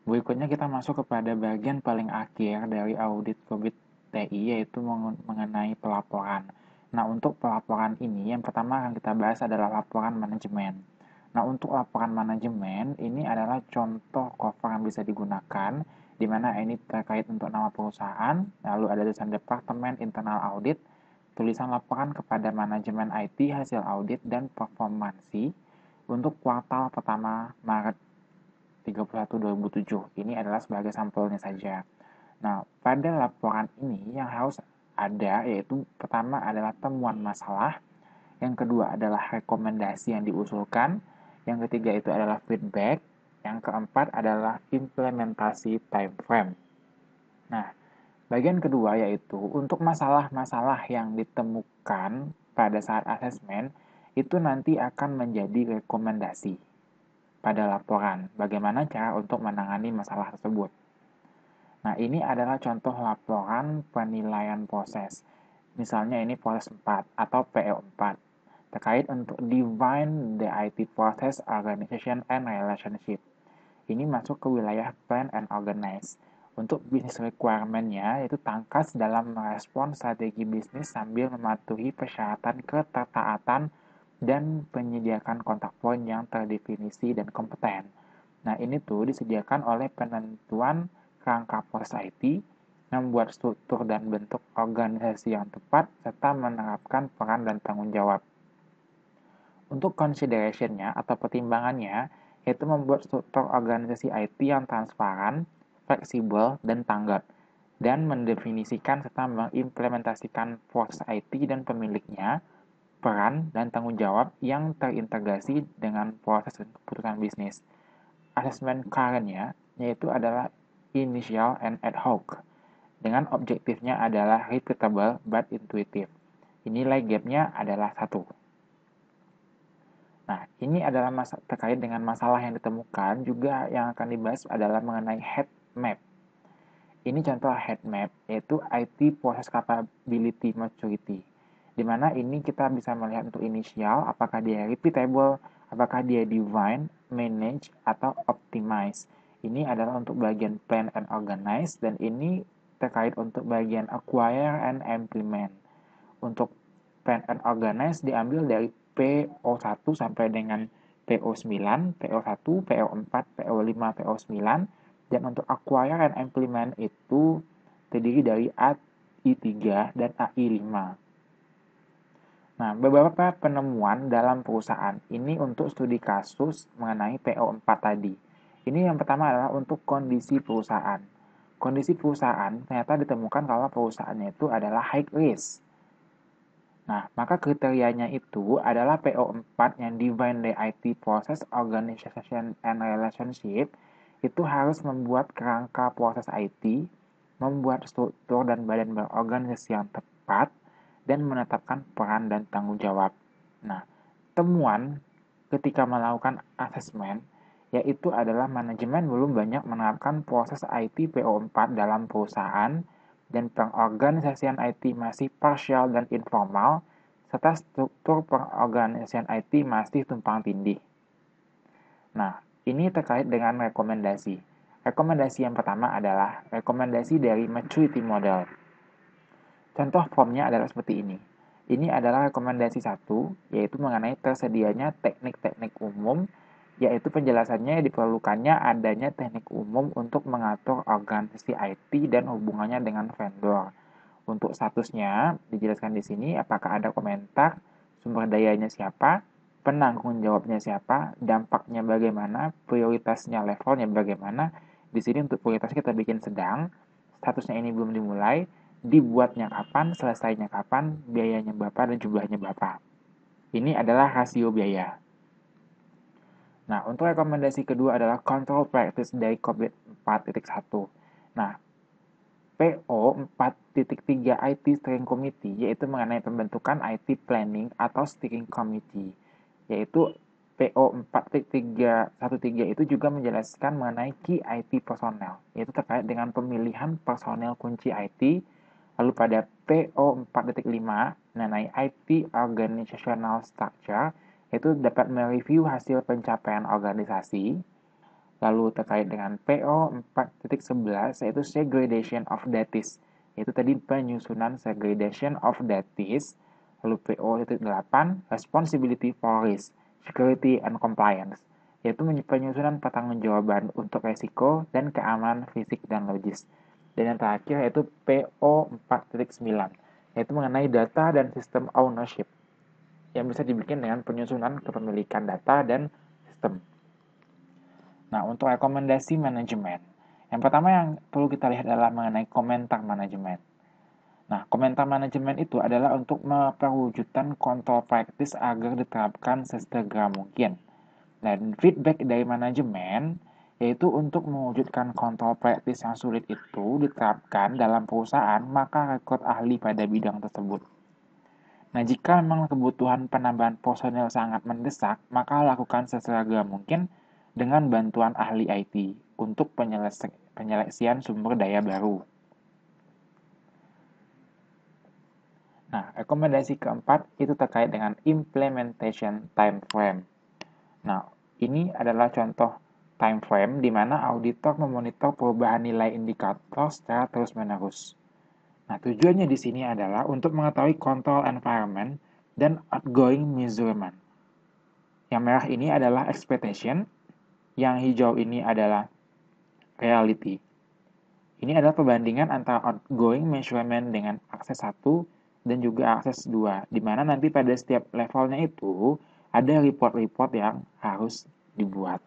Berikutnya kita masuk kepada bagian paling akhir dari audit COVID TI, yaitu mengenai pelaporan. Nah, untuk pelaporan ini, yang pertama akan kita bahas adalah laporan manajemen. Nah, untuk laporan manajemen, ini adalah contoh cover yang bisa digunakan, di mana ini terkait untuk nama perusahaan, lalu ada tulisan Departemen Internal Audit, tulisan laporan kepada manajemen IT hasil audit dan performansi untuk kuartal pertama Maret 31 2007. Ini adalah sebagai sampelnya saja. Nah, pada laporan ini yang harus ada yaitu pertama adalah temuan masalah, yang kedua adalah rekomendasi yang diusulkan, yang ketiga itu adalah feedback, yang keempat adalah implementasi time frame. Nah, bagian kedua yaitu untuk masalah-masalah yang ditemukan pada saat asesmen itu nanti akan menjadi rekomendasi pada laporan. Bagaimana cara untuk menangani masalah tersebut? Nah, ini adalah contoh laporan penilaian proses. Misalnya ini proses 4 atau PO4 terkait untuk define the IT process, organization, and relationship. Ini masuk ke wilayah plan and organize. Untuk business requirement-nya yaitu tangkas dalam merespon strategi bisnis sambil mematuhi persyaratan ketertaatan dan penyediakan kontak point yang terdefinisi dan kompeten. Nah, ini tuh disediakan oleh penentuan kerangka proses IT, membuat struktur dan bentuk organisasi yang tepat, serta menerapkan peran dan tanggung jawab. Untuk consideration-nya atau pertimbangannya, yaitu membuat struktur organisasi IT yang transparan, fleksibel, dan tanggap, dan mendefinisikan serta mengimplementasikan proses IT dan pemiliknya, peran dan tanggung jawab yang terintegrasi dengan proses dan keputusan bisnis. Asesmen current-nya yaitu adalah initial and ad hoc, dengan objektifnya adalah repeatable but intuitive. Nilai gap-nya adalah 1. Nah, ini adalah terkait dengan masalah yang ditemukan, juga yang akan dibahas adalah mengenai head map. Ini contoh head map, yaitu IT Process Capability Maturity, di mana ini kita bisa melihat untuk inisial, apakah dia repeatable, apakah dia define, manage, atau optimize. Ini adalah untuk bagian plan and organize, dan ini terkait untuk bagian acquire and implement. Untuk plan and organize diambil dari PO1 sampai dengan PO9, PO1, PO4, PO5, PO9, dan untuk acquire and implement itu terdiri dari AI3 dan AI5. Nah, beberapa penemuan dalam perusahaan ini untuk studi kasus mengenai PO4 tadi. Ini yang pertama adalah untuk kondisi perusahaan. Kondisi perusahaan ternyata ditemukan kalau perusahaannya itu adalah high risk. Nah, maka kriterianya itu adalah PO4 yang define the IT process, organization, and relationship itu harus membuat kerangka proses IT, membuat struktur dan badan berorganisasi yang tepat, dan menetapkan peran dan tanggung jawab. Nah, temuan ketika melakukan asesmen yaitu adalah manajemen belum banyak menerapkan proses IT PO4 dalam perusahaan, dan pengorganisasian IT masih partial dan informal, serta struktur pengorganisasian IT masih tumpang tindih. Nah, ini terkait dengan rekomendasi. Rekomendasi yang pertama adalah rekomendasi dari maturity model. Contoh formnya adalah seperti ini. Ini adalah rekomendasi 1, yaitu mengenai tersedianya teknik-teknik umum, yaitu penjelasannya diperlukannya adanya teknik umum untuk mengatur organisasi IT dan hubungannya dengan vendor. Untuk statusnya dijelaskan di sini apakah ada komentar, sumber dayanya siapa, penanggung jawabnya siapa, dampaknya bagaimana, prioritasnya levelnya bagaimana. Di sini untuk prioritas kita bikin sedang, statusnya ini belum dimulai, dibuatnya kapan, selesainya kapan, biayanya berapa, dan jumlahnya berapa. Ini adalah rasio biaya. Nah, untuk rekomendasi kedua adalah control practice dari COVID 4.1. Nah, PO 4.3 IT Steering Committee yaitu mengenai pembentukan IT Planning atau Steering Committee, yaitu PO 4.13 itu juga menjelaskan mengenai Key IT Personnel, yaitu terkait dengan pemilihan personel kunci IT. Lalu pada PO 4.5 mengenai IT Organizational Structure, yaitu dapat mereview hasil pencapaian organisasi. Lalu terkait dengan PO 4.11 yaitu segregation of datis. Yaitu tadi penyusunan segregation of datis. Lalu PO 8 responsibility for risk, security and compliance. Yaitu penyusunan pertanggungjawaban untuk resiko dan keamanan fisik dan logis. Dan yang terakhir yaitu PO 4.9 yaitu mengenai data dan sistem ownership yang bisa dibikin dengan penyusunan kepemilikan data dan sistem. Nah, untuk rekomendasi manajemen, yang pertama yang perlu kita lihat adalah mengenai komentar manajemen. Nah, komentar manajemen itu adalah untuk memperwujudkan kontrol praktis agar diterapkan sesegera mungkin. Dan feedback dari manajemen yaitu untuk mewujudkan kontrol praktis yang sulit itu diterapkan dalam perusahaan, maka rekrut ahli pada bidang tersebut. Nah, jika memang kebutuhan penambahan personel sangat mendesak, maka lakukan sesegera mungkin dengan bantuan ahli IT untuk penyeleksian sumber daya baru. Nah, rekomendasi keempat itu terkait dengan implementation time frame. Nah, ini adalah contoh time frame di mana auditor memonitor perubahan nilai indikator secara terus-menerus. Nah, tujuannya di sini adalah untuk mengetahui control environment dan outgoing measurement. Yang merah ini adalah expectation, yang hijau ini adalah reality. Ini adalah perbandingan antara outgoing measurement dengan akses 1 dan juga akses 2, di mana nanti pada setiap levelnya itu ada report-report yang harus dibuat.